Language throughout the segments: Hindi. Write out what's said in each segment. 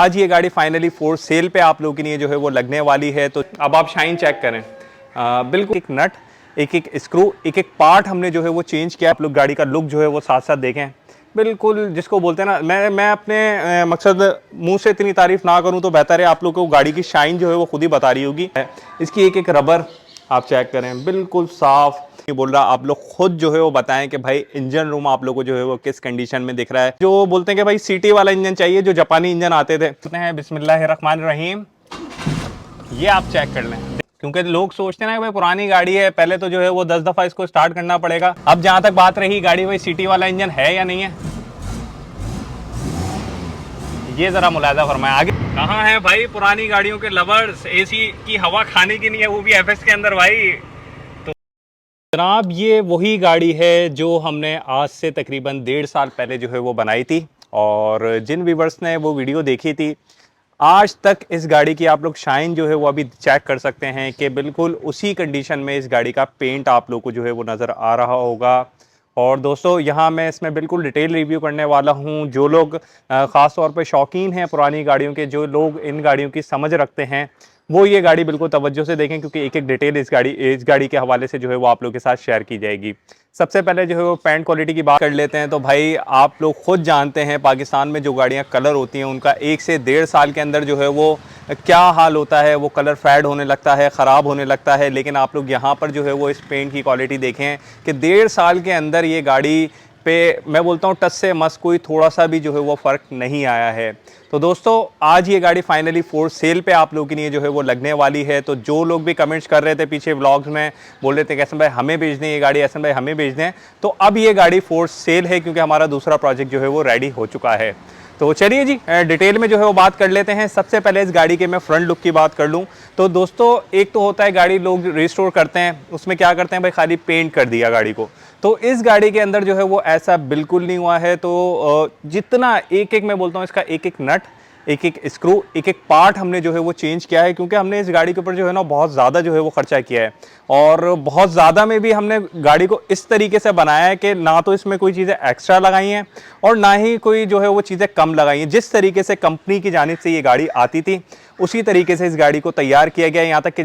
आज ये गाड़ी फाइनली फोर सेल पे आप लोगों के लिए जो है वो लगने वाली है। तो अब आप शाइन चेक करें, बिल्कुल एक नट, एक एक स्क्रू, एक एक पार्ट हमने जो है वो चेंज किया। आप लोग गाड़ी का लुक जो है वो साथ साथ देखें, बिल्कुल जिसको बोलते हैं ना, मैं अपने मकसद मुंह से इतनी तारीफ ना करूं तो बेहतर है। आप लोग को गाड़ी की शाइन जो है वो खुद ही बता रही होगी। इसकी एक एक रबर आप चेक करें, बिल्कुल साफ। बोल रहा आप लोग खुद जो है वो बताएं कि भाई इंजन रूम आप लोगों को जो है वो किस कंडीशन में दिख रहा है। जो बोलते हैं कि भाई सीटी वाला इंजन चाहिए, जो जापानी इंजन आते थे, हैं बिस्मिल्लाहिर्रहमानिर्रहीम, ये आप चेक कर लें। क्योंकि लोग सोचते हैं ना भाई पुरानी गाड़ी है, पहले तो जो है वो 10 दफा इसको स्टार्ट करना पड़ेगा। अब जहां तक बात रही गाड़ी भाई सीटी वाला इंजन है या नहीं है, ये जरा मुलाजा फरमाया। आगे कहाँ है भाई पुरानी गाड़ियों के लवर्स, एसी की हवा खाने की नहीं है, वो भी एफएक्स के अंदर भाई। जनाब ये वही गाड़ी है जो हमने आज से तकरीबन 1.5 साल पहले जो है वो बनाई थी, और जिन व्यूवर्स ने वो वीडियो देखी थी आज तक इस गाड़ी की आप लोग शाइन जो है वो अभी चेक कर सकते हैं कि बिल्कुल उसी कंडीशन में इस गाड़ी का पेंट आप लोग को जो है वो नज़र आ रहा होगा। और दोस्तों यहाँ मैं इसमें बिल्कुल डिटेल रिव्यू करने वाला हूँ। जो लोग ख़ास तौर पे शौकीन हैं पुरानी गाड़ियों के, जो लोग इन गाड़ियों की समझ रखते हैं, वो ये गाड़ी बिल्कुल तवज्जो से देखें, क्योंकि एक एक डिटेल इस गाड़ी के हवाले से जो है वो आप लोग के साथ शेयर की जाएगी। सबसे पहले जो है वो पेंट क्वालिटी की बात कर लेते हैं। तो भाई आप लोग खुद जानते हैं पाकिस्तान में जो गाड़ियां कलर होती हैं उनका 1 से 1.5 साल के अंदर जो है वो क्या हाल होता है, वो कलर फेड होने लगता है, ख़राब होने लगता है। लेकिन आप लोग यहाँ पर जो है वो इस पेंट की क्वालिटी देखें कि 1.5 साल के अंदर ये गाड़ी पे मैं बोलता हूँ टच से मस कोई थोड़ा सा भी जो है वो फ़र्क नहीं आया है। तो दोस्तों आज ये गाड़ी फाइनली फोर सेल पे आप लोगों के लिए जो है वो लगने वाली है। तो जो लोग भी कमेंट्स कर रहे थे पीछे व्लॉग्स में, बोल रहे थे कि एहसन भाई हमें भेज दें ये गाड़ी, एहसन भाई हमें भेज दें, तो अब ये गाड़ी फोर सेल है, क्योंकि हमारा दूसरा प्रोजेक्ट जो है वो रेडी हो चुका है। तो चलिए जी डिटेल में जो है वो बात कर लेते हैं। सबसे पहले इस गाड़ी के मैं फ्रंट लुक की बात कर लूँ तो दोस्तों एक तो होता है गाड़ी लोग रिस्टोर करते हैं, उसमें क्या करते हैं भाई खाली पेंट कर दिया गाड़ी को। तो इस गाड़ी के अंदर जो है वो ऐसा बिल्कुल नहीं हुआ है। तो जितना एक एक मैं बोलता हूँ इसका एक एक नट, एक एक स्क्रू, एक एक पार्ट हमने जो है वो चेंज किया है, क्योंकि हमने इस गाड़ी के ऊपर जो है ना बहुत ज़्यादा जो है वो खर्चा किया है। और बहुत ज़्यादा में भी हमने गाड़ी को इस तरीके से बनाया है कि ना तो इसमें कोई चीज़ें एक्स्ट्रा लगाई हैं और ना ही कोई जो है वो चीज़ें कम लगाई हैं। जिस तरीके से कंपनी की जानिब से ये गाड़ी आती थी उसी तरीके से इस गाड़ी को तैयार किया गया है। यहाँ तक कि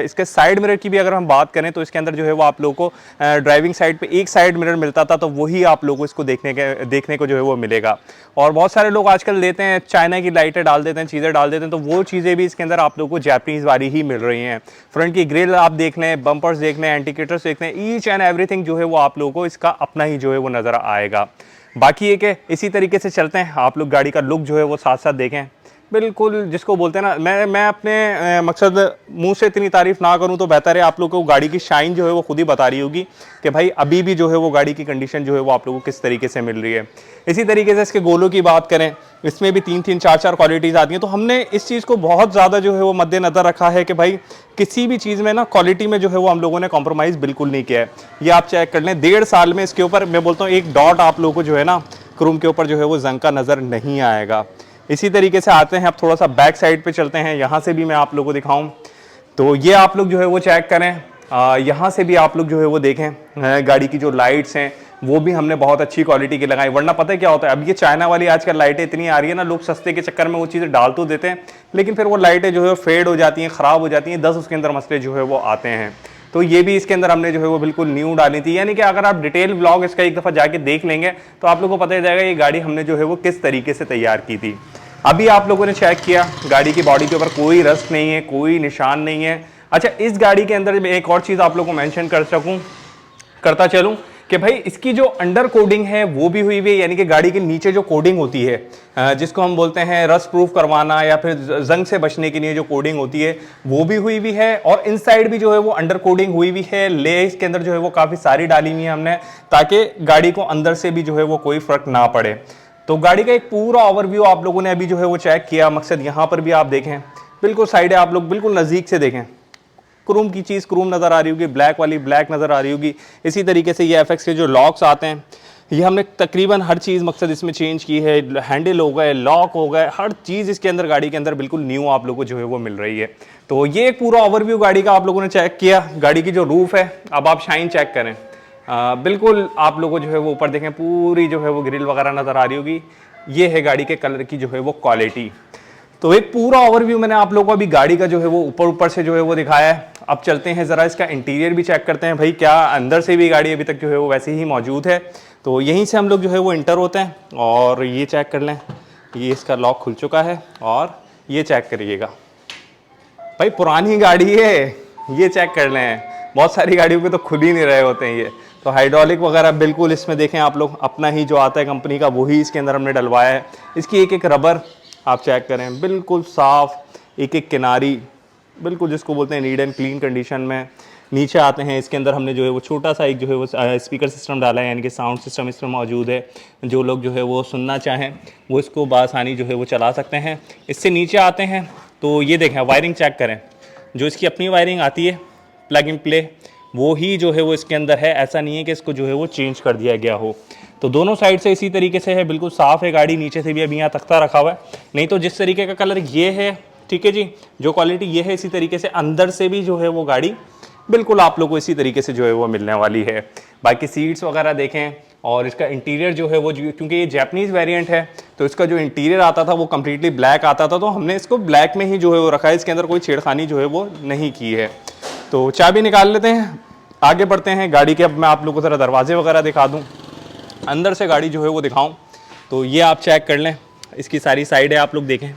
इसके साइड मिरर की भी अगर हम बात करें तो इसके अंदर जो है वो आप लोगों को ड्राइविंग साइड पे एक साइड मिरर मिलता था, तो वही आप लोगों को इसको देखने को जो है वो मिलेगा। और बहुत सारे लोग आजकल देते हैं चाइना की लाइटें डाल देते हैं, चीज़ें डाल देते हैं, तो वो चीज़ें भी इसके अंदर आप लोगों को जापानीज़ वाली ही मिल रही हैं। फ्रंट की ग्रिल आप देख लें, बम्पर्स देख लें, इंडिकेटर्स देख लें, ईच एंड एवरीथिंग जो है वो आप लोगों को इसका अपना ही जो है वो नज़र आएगा। बाकी एक है इसी तरीके से चलते हैं, आप लोग गाड़ी का लुक जो है वो साथ साथ देखें, बिल्कुल जिसको बोलते हैं ना, मैं अपने मकसद मुंह से इतनी तारीफ ना करूं तो बेहतर है। आप लोगों को गाड़ी की शाइन जो है वो खुद ही बता रही होगी कि भाई अभी भी जो है वो गाड़ी की कंडीशन जो है वो आप लोगों को किस तरीके से मिल रही है। इसी तरीके से इसके गोलों की बात करें, इसमें भी 3-3 4-4 क्वालिटीज़ आती हैं। तो हमने इस चीज़ को बहुत ज़्यादा जो है वो मद्देनज़र रखा है कि भाई किसी भी चीज़ में ना क्वालिटी में जो है वो हम लोगों ने कॉम्प्रोमाइज़ बिल्कुल नहीं किया है। ये आप चेक कर लें, 1.5 साल में इसके ऊपर मैं बोलता हूँ एक डॉट आप लोगों को जो है ना क्रोम के ऊपर जो है वो जंग का नज़र नहीं आएगा। इसी तरीके से आते हैं अब थोड़ा सा बैक साइड पे चलते हैं, यहाँ से भी मैं आप लोगों को दिखाऊं। तो ये आप लोग जो है वो चेक करें, यहाँ से भी आप लोग जो है वो देखें, गाड़ी की जो लाइट्स हैं वो भी हमने बहुत अच्छी क्वालिटी की लगाई। वरना पता है क्या होता है, अब ये चाइना वाली आजकल लाइटें इतनी आ रही है ना, लोग सस्ते के चक्कर में वो चीज़ें डाल तो देते हैं, लेकिन फिर वो लाइटें जो है फेड हो जाती हैं, ख़राब हो जाती हैं, 10 उसके अंदर मसले जो है वो आते हैं। तो ये भी इसके अंदर हमने जो है वो बिल्कुल न्यू डाली थी। यानी कि अगर आप डिटेल व्लॉग इसका एक दफ़ा जाके देख लेंगे तो आप लोगों को पता ही जाएगा ये गाड़ी हमने जो है वो किस तरीके से तैयार की थी। अभी आप लोगों ने चेक किया गाड़ी की बॉडी के ऊपर कोई रस्ट नहीं है, कोई निशान नहीं है। अच्छा, इस गाड़ी के अंदर एक और चीज़ आप लोगों को मेंशन करता चलूं कि भाई इसकी जो अंडर कोडिंग है वो भी हुई है, यानी कि गाड़ी के नीचे जो कोडिंग होती है जिसको हम बोलते हैं रस्ट प्रूफ करवाना या फिर जंग से बचने के लिए जो कोडिंग होती है वो भी हुई है। और इनसाइड भी जो है वो अंडर कोडिंग हुई है। ले इसके अंदर जो है वो काफ़ी सारी डाली हुई है हमने, ताकि गाड़ी को अंदर से भी जो है वो कोई फर्क ना पड़े। तो गाड़ी का एक पूरा ओवरव्यू आप लोगों ने अभी जो है वो चेक किया। मकसद यहाँ पर भी आप देखें, बिल्कुल साइड है, आप लोग बिल्कुल नज़दीक से देखें, क्रोम की चीज़ क्रोम नज़र आ रही होगी, ब्लैक वाली ब्लैक नज़र आ रही होगी। इसी तरीके से ये एफएक्स के जो लॉक्स आते हैं ये हमने तकरीबन हर चीज़ मकसद इसमें चेंज की है। हैंडल हो गए, लॉक हो गए, हर चीज़ इसके अंदर गाड़ी के अंदर बिल्कुल न्यू आप लोगों को जो है वो मिल रही है। तो ये एक पूरा ओवरव्यू गाड़ी का आप लोगों ने चेक किया। गाड़ी की जो रूफ है, अब आप शाइन चेक करें, बिल्कुल आप लोगों को जो है वो ऊपर देखें पूरी जो है वो ग्रिल वगैरह नज़र आ रही होगी। ये है गाड़ी के कलर की जो है वो क्वालिटी। तो एक पूरा ओवरव्यू मैंने आप लोगों को अभी गाड़ी का जो है वो ऊपर से जो है वो दिखाया है। अब चलते हैं ज़रा इसका इंटीरियर भी चेक करते हैं भाई, क्या अंदर से भी गाड़ी अभी तक जो है वो वैसे ही मौजूद है। तो यहीं से हम लोग जो है वो इंटर होते हैं और ये चेक कर लें, ये इसका लॉक खुल चुका है और ये चेक करिएगा भाई, पुरानी गाड़ी है, ये चेक कर लें, बहुत सारी गाड़ियों के तो खुल ही नहीं रहे होते हैं ये। तो हाइड्रोलिक वगैरह बिल्कुल इसमें देखें आप लोग, अपना ही जो आता है कंपनी का वही इसके अंदर हमने डलवाया है। इसकी एक एक रबर आप चेक करें, बिल्कुल साफ़, एक एक किनारी बिल्कुल जिसको बोलते हैं नीट एंड क्लीन कंडीशन में। नीचे आते हैं, इसके अंदर हमने जो है वो छोटा सा एक जो है वो स्पीकर सिस्टम डाला है, यानी कि साउंड सिस्टम इसमें मौजूद है। जो लोग जो है वो सुनना चाहें वो इसको बासानी जो है वो चला सकते हैं। इससे नीचे आते हैं तो ये देखें, वायरिंग चेक करें, जो इसकी अपनी वायरिंग आती है प्लग इन प्ले, वो ही जो है वो इसके अंदर है। ऐसा नहीं है कि इसको जो है वो चेंज कर दिया गया हो। तो दोनों साइड से इसी तरीके से है, बिल्कुल साफ़ है गाड़ी। नीचे से भी अभी यहाँ तख्ता रखा हुआ है, नहीं तो जिस तरीके का कलर ये है, ठीक है जी, जो क्वालिटी ये है, इसी तरीके से अंदर से भी जो है वो गाड़ी बिल्कुल आप लोग को इसी तरीके से जो है वो मिलने वाली है। बाकी सीट्स वगैरह देखें और इसका इंटीरियर जो है वो, क्योंकि ये जैपनीज़ वेरिएंट है तो इसका जो इंटीरियर आता था वो कम्प्लीटली ब्लैक आता था, तो हमने इसको ब्लैक में ही जो है वो रखा है। इसके अंदर कोई छेड़खानी जो है वो नहीं की है। तो चाबी निकाल लेते हैं, आगे बढ़ते हैं गाड़ी के। अब मैं आप लोगों को ज़रा दरवाजे वगैरह दिखा दूँ, अंदर से गाड़ी जो है वो दिखाऊं। तो ये आप चेक कर लें, इसकी सारी साइड है, आप लोग देखें,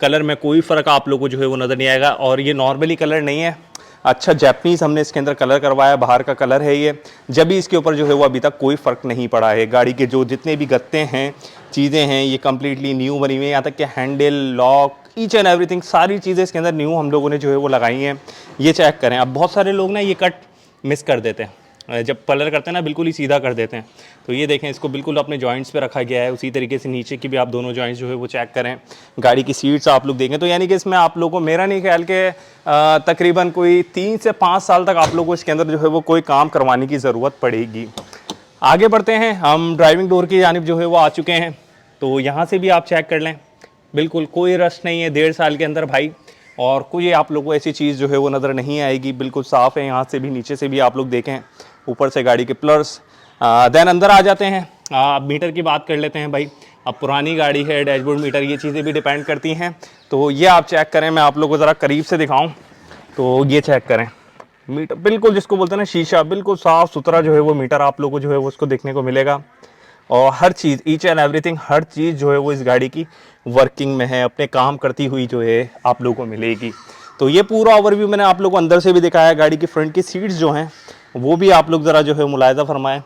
कलर में कोई फ़र्क आप लोगों को जो है वो नज़र नहीं आएगा। और ये नॉर्मली कलर नहीं है, अच्छा जैपनीज़ हमने इसके अंदर कलर करवाया, बाहर का कलर है ये। जब भी इसके ऊपर जो है वो अभी तक कोई फ़र्क नहीं पड़ा है। गाड़ी के जो जितने भी गत्ते हैं, चीज़ें हैं, ये कम्प्लीटली न्यू बनी हुई है। यहाँ तक कि handle, lock, each and everything, सारी चीज़ें इसके अंदर न्यू हम लोगों ने जो है वो लगाई हैं। ये चेक करें। अब बहुत सारे लोग ना ये कट मिस कर देते हैं, जब कलर करते हैं ना बिल्कुल ही सीधा कर देते हैं। तो ये देखें, इसको बिल्कुल अपने जॉइंट्स पे रखा गया है। उसी तरीके से नीचे की भी आप दोनों जॉइंट्स जो है वो चेक करें। गाड़ी की सीट्स आप लोग देखें तो यानी कि इसमें आप लोगों को, मेरा नहीं ख्याल के तकरीबन कोई 3 से 5 साल तक आप लोगों को इसके अंदर जो है वो कोई काम करवाने की ज़रूरत पड़ेगी। आगे बढ़ते हैं, हम ड्राइविंग डोर की जानिब जो है वो आ चुके हैं। तो यहाँ से भी आप चेक कर लें, बिल्कुल कोई रश नहीं है 1.5 साल के अंदर भाई, और कोई आप लोगों को ऐसी चीज़ जो है वो नज़र नहीं आएगी, बिल्कुल साफ़ है। यहाँ से भी, नीचे से भी आप लोग देखें, ऊपर से गाड़ी के प्लर्स। देन अंदर आ जाते हैं, मीटर की बात कर लेते हैं भाई। अब पुरानी गाड़ी है, डैशबोर्ड मीटर, ये चीज़ें भी डिपेंड करती हैं। तो ये आप चेक करें, मैं आप लोगों को ज़रा करीब से दिखाऊं तो ये चेक करें, मीटर बिल्कुल जिसको बोलते हैं ना शीशा, बिल्कुल साफ़ सुथरा जो है वो मीटर आप लोगों को जो है वो उसको देखने को मिलेगा। और हर चीज़, ईच एंड एवरीथिंग, हर चीज़ जो है वो इस गाड़ी की वर्किंग में है, अपने काम करती हुई जो है आप लोगों को मिलेगी। तो ये पूरा ओवरव्यू मैंने आप लोगों को अंदर से भी दिखाया। गाड़ी की फ्रंट की सीट्स जो हैं वो भी आप लोग ज़रा जो है मुलाहिजा फरमाएं,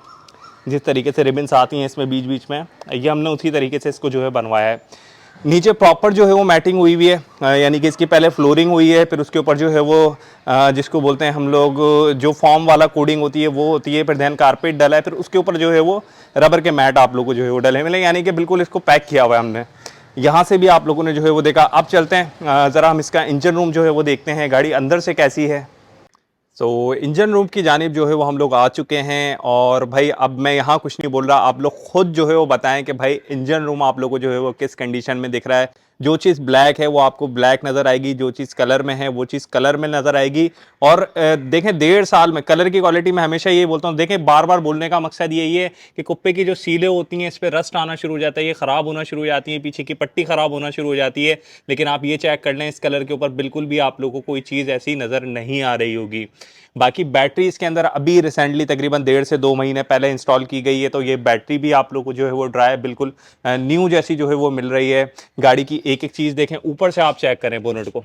जिस तरीके से रिबन्स आती हैं इसमें बीच बीच में, ये हमने उसी तरीके से इसको जो है बनवाया है। नीचे प्रॉपर जो है वो मैटिंग हुई हुई है, यानी कि इसकी पहले फ्लोरिंग हुई है, फिर उसके ऊपर जो है वो जिसको बोलते हैं हम लोग, जो फॉर्म वाला कोडिंग होती है वो होती है, फिर दैन कारपेट डला है, फिर उसके ऊपर जो है वो रबर के मैट आप लोगों को जो है वो डले मिले, यानी कि बिल्कुल इसको पैक किया हुआ है हमने। यहाँ से भी आप लोगों ने जो है वो देखा। अब चलते हैं ज़रा हम इसका इंजन रूम जो है वो देखते हैं, गाड़ी अंदर से कैसी है। तो इंजन रूम की जानिब जो है वो हम लोग आ चुके हैं। और भाई अब मैं यहाँ कुछ नहीं बोल रहा, आप लोग खुद जो है वो बताएं कि भाई इंजन रूम आप लोगों को जो है वो किस कंडीशन में दिख रहा है। जो चीज़ ब्लैक है वो आपको ब्लैक नज़र आएगी, जो चीज़ कलर में है वो चीज़ कलर में नज़र आएगी। और देखें 1.5 साल में कलर की क्वालिटी में हमेशा ये बोलता हूँ, देखें बार बार बोलने का मकसद यही है कि कुप्पे की जो सीलें होती हैं इस पर रस्ट आना शुरू हो जाता है, ये ख़राब होना शुरू हो जाती है, पीछे की पट्टी ख़राब होना शुरू हो जाती है। लेकिन आप ये चेक कर लें, इस कलर के ऊपर बिल्कुल भी आप लोगों को कोई चीज़ ऐसी नज़र नहीं आ रही होगी। बाकी बैटरी इसके अंदर अभी रिसेंटली तकरीबन 1.5 से 2 महीने पहले इंस्टॉल की गई है, तो ये बैटरी भी आप लोग को जो है वो ड्राई बिल्कुल न्यू जैसी जो है वो मिल रही है। गाड़ी की एक एक चीज़ देखें, ऊपर से आप चेक करें बोनेट को,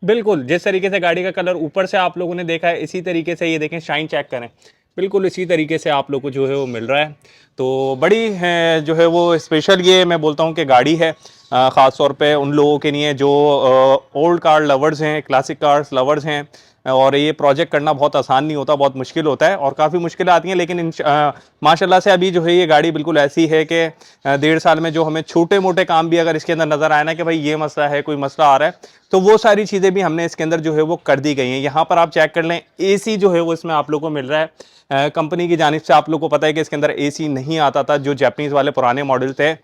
बिल्कुल जिस तरीके से गाड़ी का कलर ऊपर से आप लोगों ने देखा है इसी तरीके से ये देखें, शाइन चेक करें, बिल्कुल इसी तरीके से आप लोग को जो है वो मिल रहा है। तो बड़ी है जो है वो स्पेशल ये मैं बोलता हूँ कि गाड़ी है, ख़ास तौर पे उन लोगों के लिए जो ओल्ड कार लवर्स हैं, क्लासिक कार्स लवर्स हैं। और ये प्रोजेक्ट करना बहुत आसान नहीं होता, बहुत मुश्किल होता है और काफ़ी मुश्किल आती हैं। लेकिन माशाल्लाह से अभी जो है ये गाड़ी बिल्कुल ऐसी है कि 1.5 साल में जो हमें छोटे मोटे काम भी अगर इसके अंदर नज़र आए ना कि भाई ये मसला है, कोई मसला आ रहा है, तो वो सारी चीज़ें भी हमने इसके अंदर जो है वो कर दी गई हैं। यहाँ पर आप चेक कर लें, AC जो है वो इसमें आप लोग को मिल रहा है कंपनी की जानिब से। आप लोग को पता है कि इसके अंदर AC नहीं आता था, जो जैपनीज़ वाले पुराने मॉडल थे।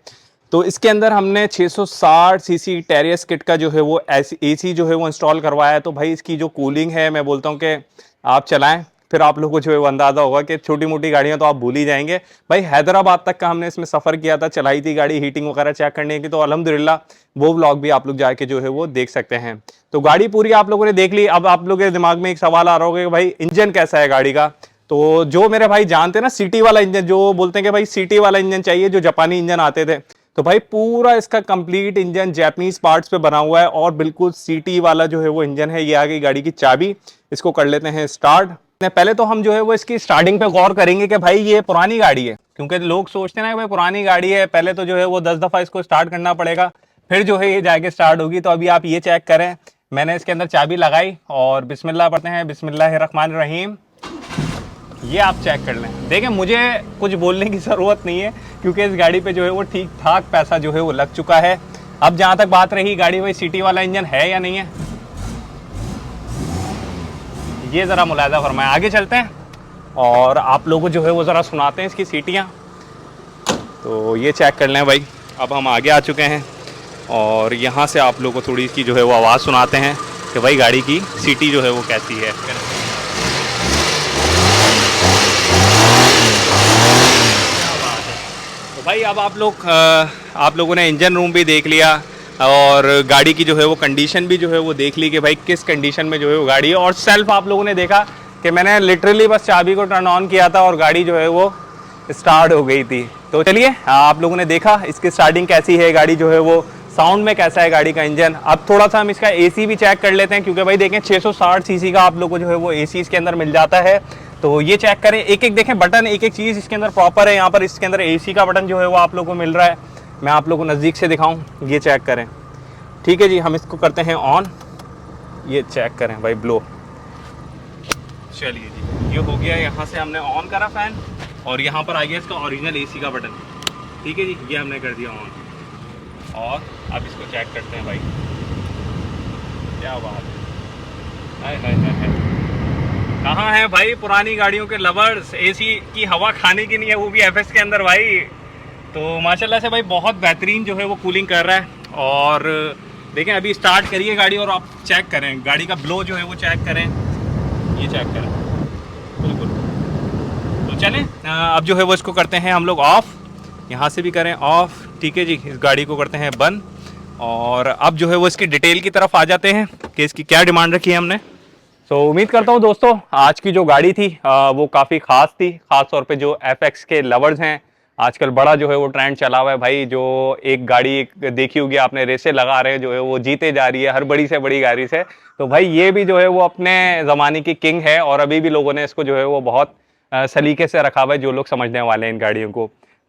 तो इसके अंदर हमने 660 सीसी टेरियस किट का जो है वो AC जो है वो इंस्टॉल करवाया है। तो भाई इसकी जो कूलिंग है, मैं बोलता हूँ कि आप चलाएं, फिर आप लोगों को जो है वो अंदाजा होगा कि छोटी मोटी गाड़ियां तो आप भूल ही जाएंगे। भाई हैदराबाद तक का हमने इसमें सफर किया था, चलाई थी गाड़ी हीटिंग वगैरह चेक करने की, तो अल्हम्दुलिल्लाह वो व्लॉग भी आप लोग जाके जो है वो देख सकते हैं। तो गाड़ी पूरी आप लोगों ने देख ली। अब आप लोगों के दिमाग में एक सवाल आ रहा होगा कि भाई इंजन कैसा है गाड़ी का। तो जो मेरे भाई जानते हैं ना सीटी वाला इंजन, जो बोलते हैं कि भाई सीटी वाला इंजन चाहिए, जो जापानी इंजन आते थे, तो भाई पूरा इसका कंप्लीट इंजन जैपनीज पार्ट्स पे बना हुआ है और बिल्कुल सीटी वाला जो है वो इंजन है। ये आ गई गाड़ी की चाबी, इसको कर लेते हैं स्टार्ट। पहले तो हम जो है वो इसकी स्टार्टिंग पे गौर करेंगे कि भाई ये पुरानी गाड़ी है, क्योंकि लोग सोचते हैं ना कि भाई पुरानी गाड़ी है, पहले तो जो है वो 10 दफा इसको स्टार्ट करना पड़ेगा, फिर जो है ये जाके स्टार्ट होगी। तो अभी आप ये चेक करें, मैंने इसके अंदर चाबी लगाई और बिस्मिल्लाह पढ़ते हैं, बिस्मिल्लाहिर्रहमानिर्रहीम। ये आप चेक कर लें। देखें, मुझे कुछ बोलने की ज़रूरत नहीं है क्योंकि इस गाड़ी पे जो है वो ठीक ठाक पैसा जो है वो लग चुका है। अब जहाँ तक बात रही गाड़ी भाई सिटी वाला इंजन है या नहीं है, ये ज़रा मुलाहिजा फरमाएं। आगे चलते हैं और आप लोगों को जो है वो ज़रा सुनाते हैं इसकी सीटियाँ। तो ये चेक कर लें भाई। अब हम आगे आ चुके हैं और यहाँ से आप लोगों को थोड़ी इसकी जो है वो आवाज़ सुनाते हैं कि भाई गाड़ी की सीटी जो है वो कैसी है। तो भाई अब आप लोगों ने इंजन रूम भी देख लिया और गाड़ी की जो है वो कंडीशन भी जो है वो देख ली कि भाई किस कंडीशन में जो है वो गाड़ी है। और सेल्फ आप लोगों ने देखा कि मैंने लिटरली बस चाबी को टर्न ऑन किया था और गाड़ी जो है वो स्टार्ट हो गई थी। तो चलिए, आप लोगों ने देखा इसकी स्टार्टिंग कैसी है, गाड़ी जो है वो साउंड में कैसा है गाड़ी का इंजन। अब थोड़ा सा हम इसका एसी भी चेक कर लेते हैं, क्योंकि भाई देखें 660 सीसी का आप लोगों को जो है वो एसी इसके अंदर मिल जाता है। तो ये चेक करें, एक एक देखें बटन, एक एक चीज़ इसके अंदर प्रॉपर है। यहाँ पर इसके अंदर एसी का बटन जो है वो आप लोगों को मिल रहा है। मैं आप लोगों को नज़दीक से दिखाऊं, ये चेक करें। ठीक है जी, हम इसको करते हैं ऑन। ये चेक करें भाई, ब्लो। चलिए जी, ये हो गया। यहाँ से हमने ऑन करा फ़ैन और यहाँ पर आ गया इसका ओरिजिनल एसी का बटन। ठीक है जी, ये हमने कर दिया ऑन। और अब इसको चेक करते हैं भाई, क्या बात है। हाय हाय हाय हाय, कहाँ है भाई पुरानी गाड़ियों के लवर्स। एसी की हवा खाने की नहीं है, वो भी एफएक्स के अंदर भाई। तो माशाल्लाह से भाई बहुत बेहतरीन जो है वो कूलिंग कर रहा है। और देखें, अभी स्टार्ट करिए गाड़ी और आप चेक करें गाड़ी का ब्लो जो है वो चेक करें, ये चेक करें बिल्कुल। तो चलें, अब जो है वो इसको करते हैं हम लोग ऑफ़, यहाँ से भी करें ऑफ़। ठीक है जी, इस गाड़ी को करते हैं बंद। और अब जो है वो इसकी डिटेल की तरफ आ जाते हैं कि इसकी क्या डिमांड रखी है हमने। तो उम्मीद करता हूँ दोस्तों आज की जो गाड़ी थी वो काफ़ी ख़ास थी, ख़ास तौर पे जो एफएक्स के लवर्स हैं। आजकल बड़ा जो है वो ट्रेंड चला हुआ है भाई, जो एक गाड़ी एक देखी होगी आपने, रेसे लगा रहे जो है वो जीते जा रही है हर बड़ी से बड़ी गाड़ी से। तो भाई ये भी जो है वो अपने ज़माने की किंग है और अभी भी लोगों ने इसको जो है वो बहुत सलीके से रखा हुआ है, जो लोग समझने वाले हैं इन गाड़ियों को।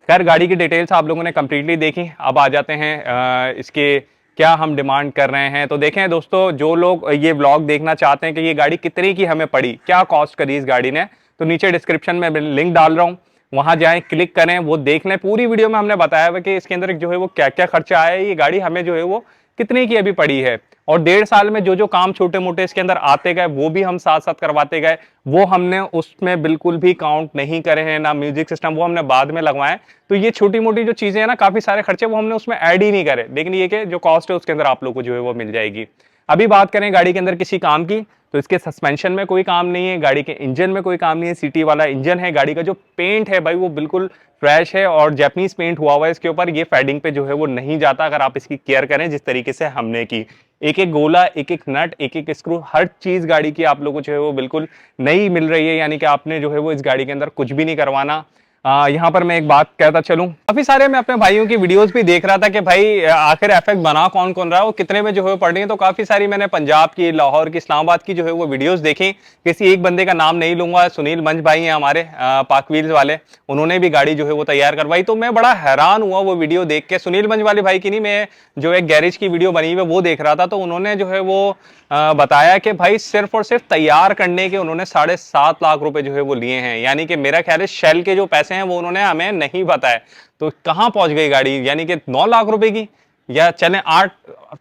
खैर, गाड़ी की डिटेल्स आप लोगों ने कम्प्लीटली देखी। अब आ जाते हैं इसके क्या हम डिमांड कर रहे हैं। तो देखें दोस्तों, जो लोग ये व्लॉग देखना चाहते हैं कि ये गाड़ी कितने की हमें पड़ी, क्या कॉस्ट करी इस गाड़ी ने, तो नीचे डिस्क्रिप्शन में लिंक डाल रहा हूँ, वहां जाएं, क्लिक करें, वो देख लें। पूरी वीडियो में हमने बताया हुआ कि इसके अंदर जो है वो क्या क्या खर्चा आया है, ये गाड़ी हमें जो है वो कितने की अभी पड़ी है। और 1.5 साल में जो जो काम छोटे मोटे इसके अंदर आते गए वो भी हम साथ साथ करवाते गए, वो हमने उसमें बिल्कुल भी काउंट नहीं करे हैं। ना म्यूजिक सिस्टम, वो हमने बाद में लगवाए। तो ये छोटी मोटी जो चीजें हैं ना, काफी सारे खर्चे, वो हमने उसमें ऐड ही नहीं करे। लेकिन ये कि जो कॉस्ट है उसके अंदर आप लोग को जो है वो मिल जाएगी। अभी बात करें गाड़ी के अंदर किसी काम की, तो इसके सस्पेंशन में कोई काम नहीं है, गाड़ी के इंजन में कोई काम नहीं है। सिटी वाला इंजन है। गाड़ी का जो पेंट है भाई वो बिल्कुल फ्रेश है और जैपनीज पेंट हुआ हुआ है इसके ऊपर। ये फेडिंग पे जो है वो नहीं जाता अगर आप इसकी केयर करें जिस तरीके से हमने की। एक एक गोला, एक एक नट, एक एक स्क्रू, हर चीज गाड़ी की आप लोगों को जो है वो बिल्कुल नई मिल रही है। यानी कि आपने जो है वो इस गाड़ी के अंदर कुछ भी नहीं करवाना। यहाँ पर मैं एक बात कहता चलूं, काफी सारे मैं अपने भाइयों की वीडियोस भी देख रहा था कि भाई आखिर एफएक्स बना कौन कौन रहा है और कितने में जो है पड़ रही है। तो काफी सारी मैंने पंजाब की, लाहौर की, इस्लामाबाद की जो है वो वीडियोस देखी। किसी एक बंदे का नाम नहीं लूंगा, सुनील मंच भाई हैं हमारे पाकव्हील्स वाले, उन्होंने भी गाड़ी जो है वो तैयार करवाई। तो मैं बड़ा हैरान हुआ वो वीडियो देख के। सुनील मंच वाले भाई की नहीं, मैं जो एक गैरेज की वीडियो बनी हुई है वो देख रहा था। तो उन्होंने जो है वो बताया कि भाई सिर्फ और सिर्फ तैयार करने के उन्होंने 7.5 लाख रुपए जो है वो लिए हैं। यानी कि मेरा ख्याल है शेल के जो पैसे हैं वो उन्होंने हमें नहीं बताए। तो कहां पहुंच गई गाड़ी, यानी कि 9 लाख रुपए की, या चले 8,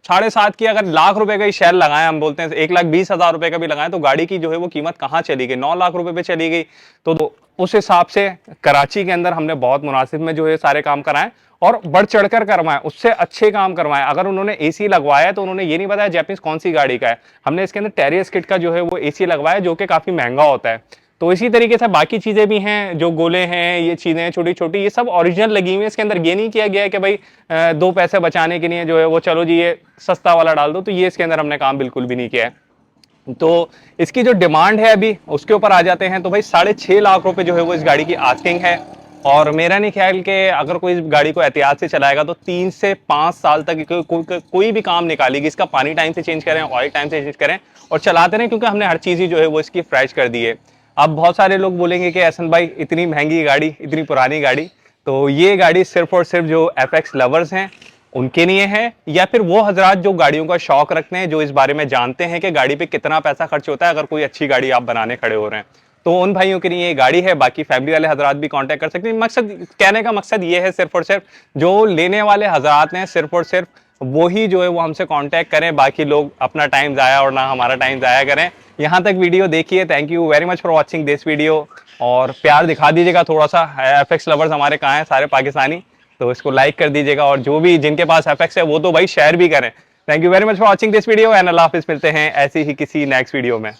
7.5 की, अगर लाख रुपए का ही शेल लगाए, हम बोलते हैं 1,20,000 रुपए का भी लगाए, तो गाड़ी की जो है वो कीमत कहां चली गई, 9 लाख रुपए पे चली गई। तो उस हिसाब से कराची के अंदर हमने बहुत मुनासिब में जो है सारे काम कराए और बढ़ चढ़कर करवाएं, उससे अच्छे काम करवाएं। अगर उन्होंने एसी लगवाया तो उन्होंने ये नहीं बताया जैपनीज कौन सी गाड़ी का है। हमने इसके अंदर टेरियस किट का जो है वो एसी लगवाया, जो कि काफी महंगा होता है। तो इसी तरीके से बाकी चीज़ें भी हैं, जो गोले हैं, ये चीज़ें छोटी छोटी, ये सब ओरिजिनल लगी हुई है। इसके अंदर ये नहीं किया गया है कि भाई 2 पैसे बचाने के लिए जो है वो चलो जी ये सस्ता वाला डाल दो, तो ये इसके अंदर हमने काम बिल्कुल भी नहीं किया है। तो इसकी जो डिमांड है अभी उसके ऊपर आ जाते हैं। तो भाई 6.5 लाख रुपए जो है वो इस गाड़ी की आस्किंग है। और मेरा नहीं ख्याल कि अगर कोई इस गाड़ी को एहतियात से चलाएगा तो 3 से 5 साल तक कोई भी काम निकालेगी। इसका पानी टाइम से चेंज करें, ऑयल टाइम से चेंज करें और चलाते रहें, क्योंकि हमने हर चीज़ ही जो है वो इसकी फ्रेश कर दी है। अब बहुत सारे लोग बोलेंगे कि एहसन भाई इतनी महंगी गाड़ी, इतनी पुरानी गाड़ी, तो ये गाड़ी सिर्फ और सिर्फ जो एफएक्स लवर्स हैं उनके लिए है, या फिर वो हजरात जो गाड़ियों का शौक रखते हैं, जो इस बारे में जानते हैं कि गाड़ी पे कितना पैसा खर्च होता है अगर कोई अच्छी गाड़ी आप बनाने खड़े हो रहे हैं, तो उन भाइयों के लिए ये गाड़ी है। बाकी फैमिली वाले हजरात भी कांटेक्ट कर सकते हैं। मकसद, कहने का मकसद ये है सिर्फ और सिर्फ जो लेने वाले हजरात हैं सिर्फ और सिर्फ वो ही जो है वो हमसे कांटेक्ट करें, बाकी लोग अपना टाइम ज़ाया और ना हमारा टाइम ज़ाया करें। यहाँ तक वीडियो देखिए। Thank you very much for watching this video. और प्यार दिखा दीजिएगा थोड़ा सा। एफएक्स लवर्स हमारे कहाँ हैं, सारे पाकिस्तानी, तो इसको लाइक कर दीजिएगा। और जो भी जिनके पास एफएक्स है वो तो भाई शेयर भी करें। Thank you very much for watching this video and अल्लाह हाफिज़। मिलते हैं ऐसी ही किसी नेक्स्ट वीडियो में।